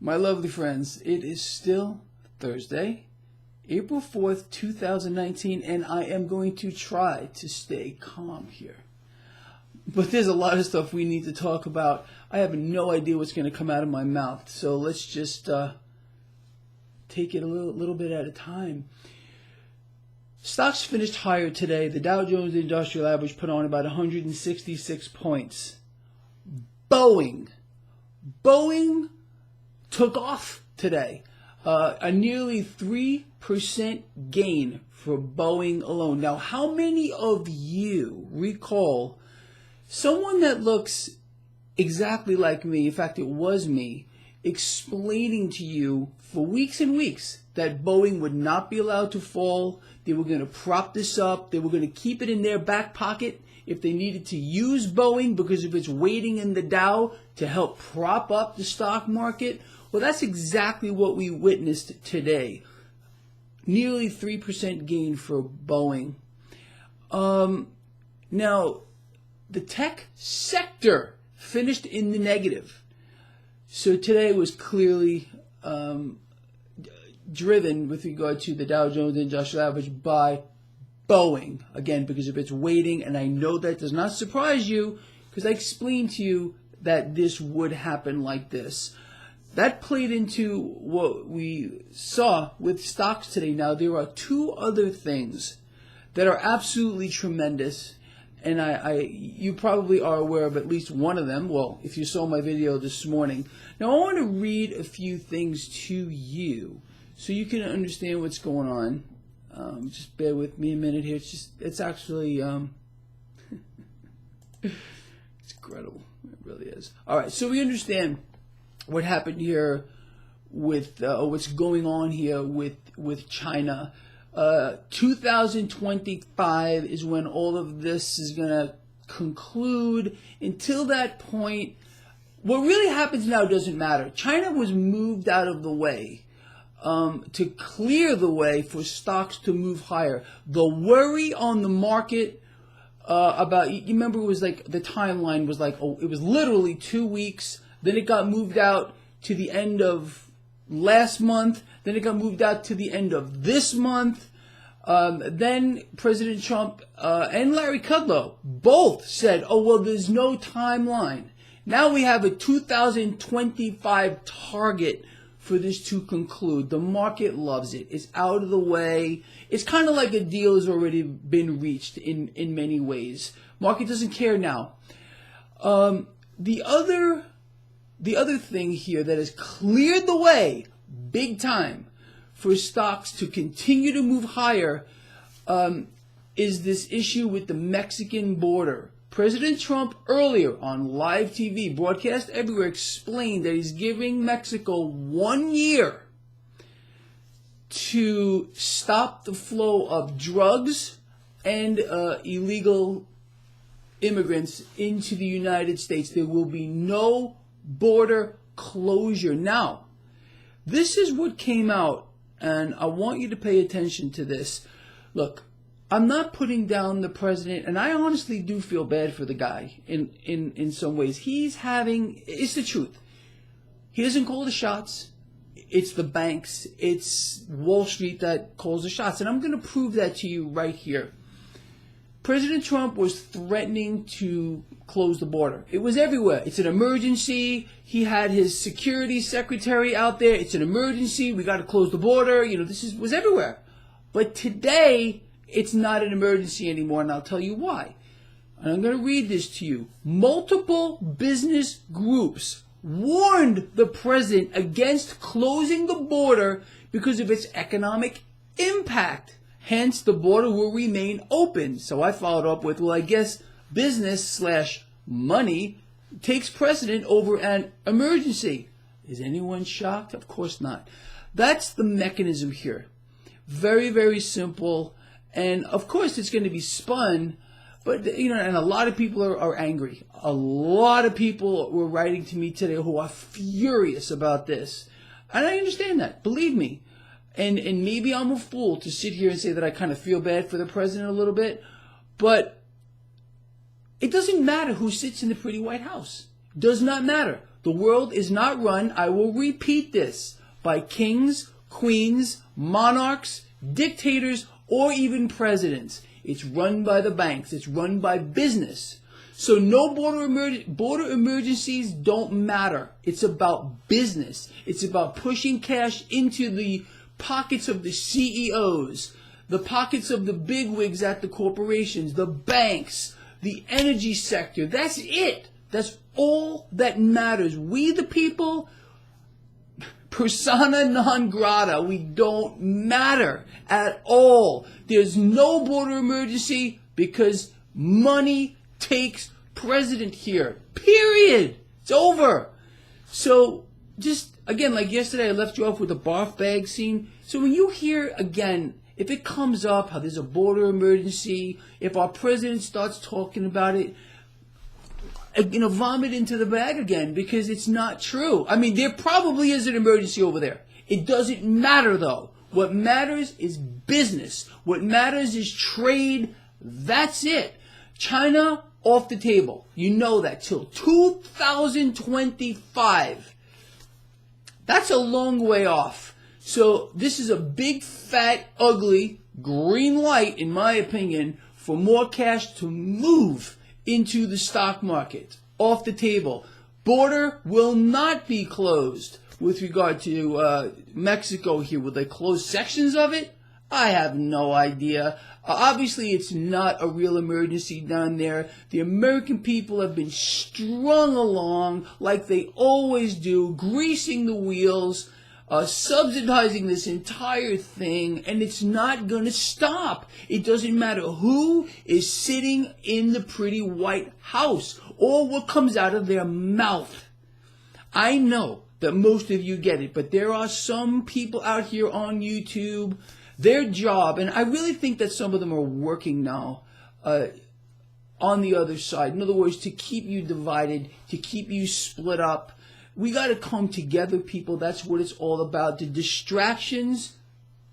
My lovely friends, it is still Thursday, April 4th, 2019, and I am going to try to stay calm here. But there's a lot of stuff we need to talk about. I have no idea what's going to come out of my mouth, so let's just take it a little bit at a time. Stocks finished higher today. The Dow Jones Industrial Average put on about 166 points. Boeing took off today. A nearly 3% gain for Boeing alone. Now, how many of you recall someone that looks exactly like me, in fact, it was me, explaining to you for weeks and weeks that Boeing would not be allowed to fall? They were going to prop this up. They were going to keep it in their back pocket if they needed to use Boeing because of its weighting in the Dow to help prop up the stock market. Well, that's exactly what we witnessed today. Nearly 3% gain for Boeing. Now, the tech sector finished in the negative. So today was clearly driven with regard to the Dow Jones Industrial Average by Boeing, again, because of its weighting. And I know that does not surprise you because I explained to you that this would happen like this. That played into what we saw with stocks today. Now, there are two other things that are absolutely tremendous, and you probably are aware of at least one of them. Well, if you saw my video this morning. Now, I want to read a few things to you so you can understand what's going on. Just bear with me a minute here. It's actually, it's incredible. It really is. All right, so we understand what happened here with what's going on here with China. 2025 is when all of this is going to conclude. Until that point, what really happens now doesn't matter. China was moved out of the way to clear the way for stocks to move higher. The worry on the market about, you remember it was like the timeline was like, it was literally 2 weeks. Then it got moved out to the end of last month. Then it got moved out to the end of this month. Then President Trump and Larry Kudlow both said, oh, well, there's no timeline. Now we have a 2025 target for this to conclude. The market loves it. It's out of the way. It's kind of like a deal has already been reached in many ways. Market doesn't care now. The other thing here that has cleared the way big time for stocks to continue to move higher is this issue with the Mexican border. President Trump earlier on live TV, broadcast everywhere, explained that he's giving Mexico 1 year to stop the flow of drugs and illegal immigrants into the United States. There will be no border closure. Now, this is what came out, and I want you to pay attention to this. Look, I'm not putting down the president, and I honestly do feel bad for the guy in some ways. It's the truth. He doesn't call the shots. It's the banks. It's Wall Street that calls the shots, and I'm going to prove that to you right here. President Trump was threatening to close the border. It was everywhere. It's an emergency. He had his security secretary out there. It's an emergency. We got to close the border. This was everywhere. But today, it's not an emergency anymore, and I'll tell you why. And I'm going to read this to you. Multiple business groups warned the president against closing the border because of its economic impact. Hence, the border will remain open. So I followed up with, well, I guess business/money takes precedent over an emergency. Is anyone shocked? Of course not. That's the mechanism here. Very, very simple. And of course, it's going to be spun. But, and a lot of people are angry. A lot of people were writing to me today who are furious about this. And I understand that. Believe me. And maybe I'm a fool to sit here and say that I kind of feel bad for the president a little bit, but it doesn't matter who sits in the pretty White House. Does not matter. The world is not run, I will repeat this, by kings, queens, monarchs, dictators, or even presidents. It's run by the banks. It's run by business. So no border emergencies don't matter. It's about business. It's about pushing cash into the pockets of the CEOs, the pockets of the bigwigs at the corporations, the banks, the energy sector. That's it. That's all that matters. We the people, persona non grata. We don't matter at all. There's no border emergency because money takes precedent here. Period. It's over. So just, again, like yesterday, I left you off with the barf bag scene. So when you hear, again, if it comes up how there's a border emergency, if our president starts talking about it, vomit into the bag again, because it's not true. I mean, there probably is an emergency over there. It doesn't matter, though. What matters is business. What matters is trade. That's it. China, off the table. You know that. Till 2025. That's a long way off. So this is a big, fat, ugly green light, in my opinion, for more cash to move into the stock market. Off the table. Border will not be closed with regard to Mexico here. Will they close sections of it? I have no idea. Obviously, it's not a real emergency down there. The American people have been strung along like they always do, greasing the wheels, subsidizing this entire thing, and it's not going to stop. It doesn't matter who is sitting in the pretty White House or what comes out of their mouth. I know that most of you get it, but there are some people out here on YouTube, their job, and I really think that some of them are working now on the other side. In other words, to keep you divided, to keep you split up. We got to come together, people. That's what it's all about. The distractions,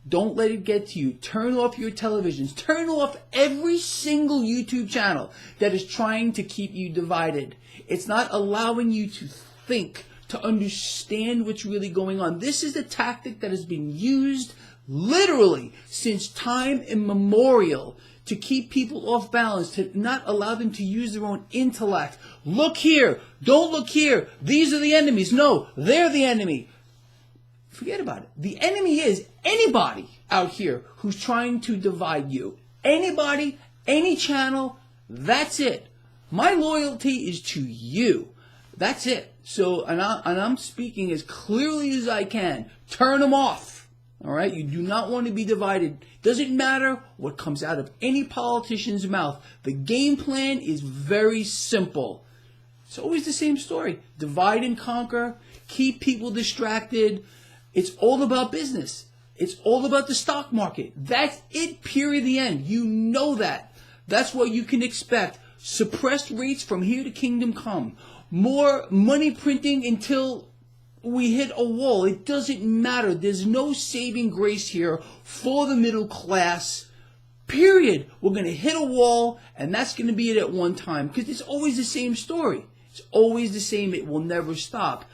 don't let it get to you. Turn off your televisions. Turn off every single YouTube channel that is trying to keep you divided. It's not allowing you to think, to understand what's really going on. This is a tactic that has been used literally since time immemorial to keep people off balance, to not allow them to use their own intellect. Look here. Don't look here. These are the enemies. No, they're the enemy. Forget about it. The enemy is anybody out here who's trying to divide you. Anybody, any channel, that's it. My loyalty is to you. That's it. So, and I'm speaking as clearly as I can. Turn them off. All right? You do not want to be divided. Doesn't matter what comes out of any politician's mouth. The game plan is very simple. It's always the same story. Divide and conquer. Keep people distracted. It's all about business. It's all about the stock market. That's it, period, the end. You know that. That's what you can expect. Suppressed rates from here to kingdom come. More money printing until we hit a wall. It doesn't matter. There's no saving grace here for the middle class. Period. We're going to hit a wall, and that's going to be it at one time, because it's always the same story. It's always the same. It will never stop.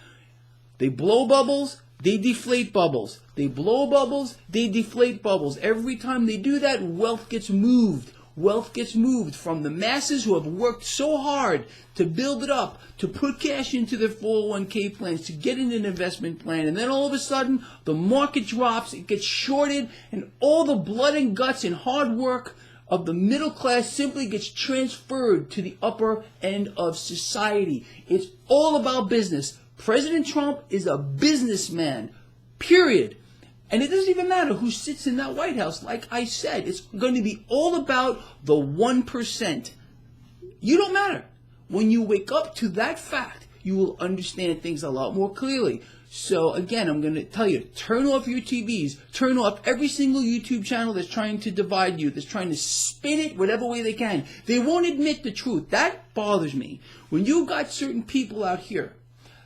They blow bubbles, they deflate bubbles. They blow bubbles, they deflate bubbles. Every time they do that, wealth gets moved. Wealth gets moved from the masses who have worked so hard to build it up, to put cash into their 401k plans, to get in an investment plan. And then all of a sudden, the market drops, it gets shorted, and all the blood and guts and hard work of the middle class simply gets transferred to the upper end of society. It's all about business. President Trump is a businessman, period. And it doesn't even matter who sits in that White House. Like I said, it's going to be all about the 1%. You don't matter. When you wake up to that fact, you will understand things a lot more clearly. So again, I'm going to tell you, turn off your TVs. Turn off every single YouTube channel that's trying to divide you, that's trying to spin it whatever way they can. They won't admit the truth. That bothers me. When you've got certain people out here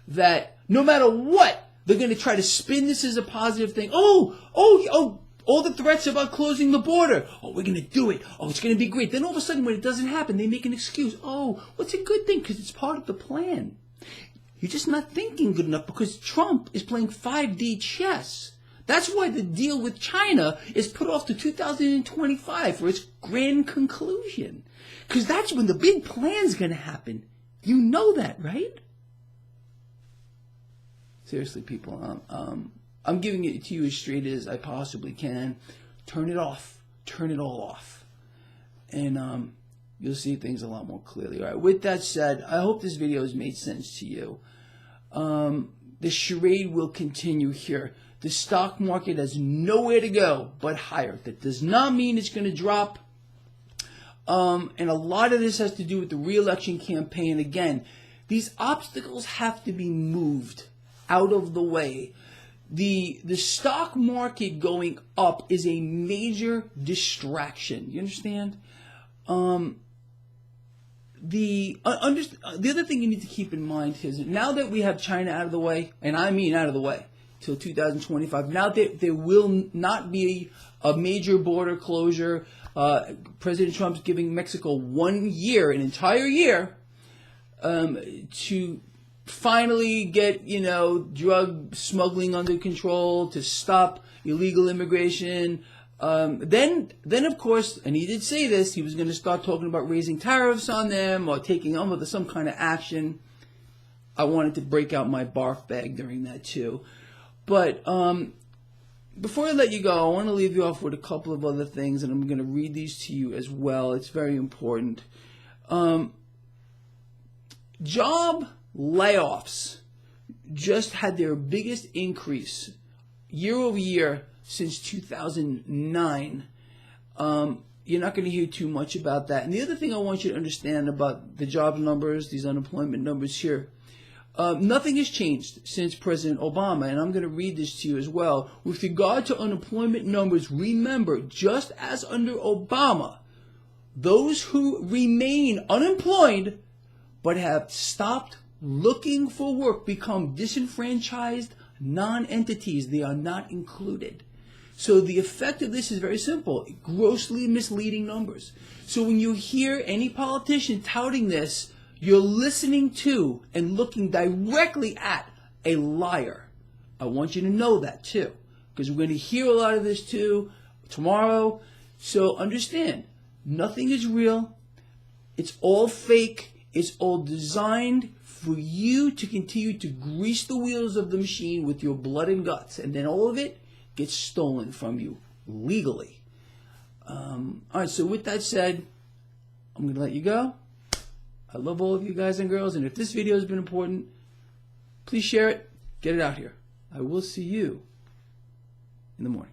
that no matter what, they're going to try to spin this as a positive thing. Oh, all the threats about closing the border. Oh, we're going to do it. Oh, it's going to be great. Then all of a sudden, when it doesn't happen, they make an excuse. Oh, what's a good thing? Because it's part of the plan. You're just not thinking good enough because Trump is playing 5D chess. That's why the deal with China is put off to 2025 for its grand conclusion. Because that's when the big plan's going to happen. You know that, right? Seriously, people, I'm giving it to you as straight as I possibly can. Turn it off. Turn it all off. And you'll see things a lot more clearly. All right. With that said, I hope this video has made sense to you. The charade will continue here. The stock market has nowhere to go but higher. That does not mean it's going to drop. And a lot of this has to do with the re-election campaign. Again, these obstacles have to be moved out of the way. The stock market going up is a major distraction. You understand? The other thing you need to keep in mind is that now that we have China out of the way, and I mean out of the way, till 2025, now that there will not be a major border closure. President Trump's giving Mexico 1 year, an entire year, to finally get, drug smuggling under control, to stop illegal immigration. Then of course, and he did say this, he was going to start talking about raising tariffs on them or taking on with some kind of action. I wanted to break out my barf bag during that too. But before I let you go, I want to leave you off with a couple of other things, and I'm going to read these to you as well. It's very important. Job layoffs just had their biggest increase year over year since 2009. You're not going to hear too much about that. And the other thing I want you to understand about the job numbers, these unemployment numbers here, nothing has changed since President Obama, and I'm going to read this to you as well. With regard to unemployment numbers, remember, just as under Obama, those who remain unemployed but have stopped looking for work become disenfranchised non-entities. They are not included. So the effect of this is very simple, grossly misleading numbers. So when you hear any politician touting this, you're listening to and looking directly at a liar. I want you to know that too, because we're going to hear a lot of this too tomorrow. So understand, nothing is real. It's all fake. It's all designed for you to continue to grease the wheels of the machine with your blood and guts. And then all of it gets stolen from you legally. All right, so with that said, I'm going to let you go. I love all of you guys and girls, and if this video has been important, please share it, get it out here. I will see you in the morning.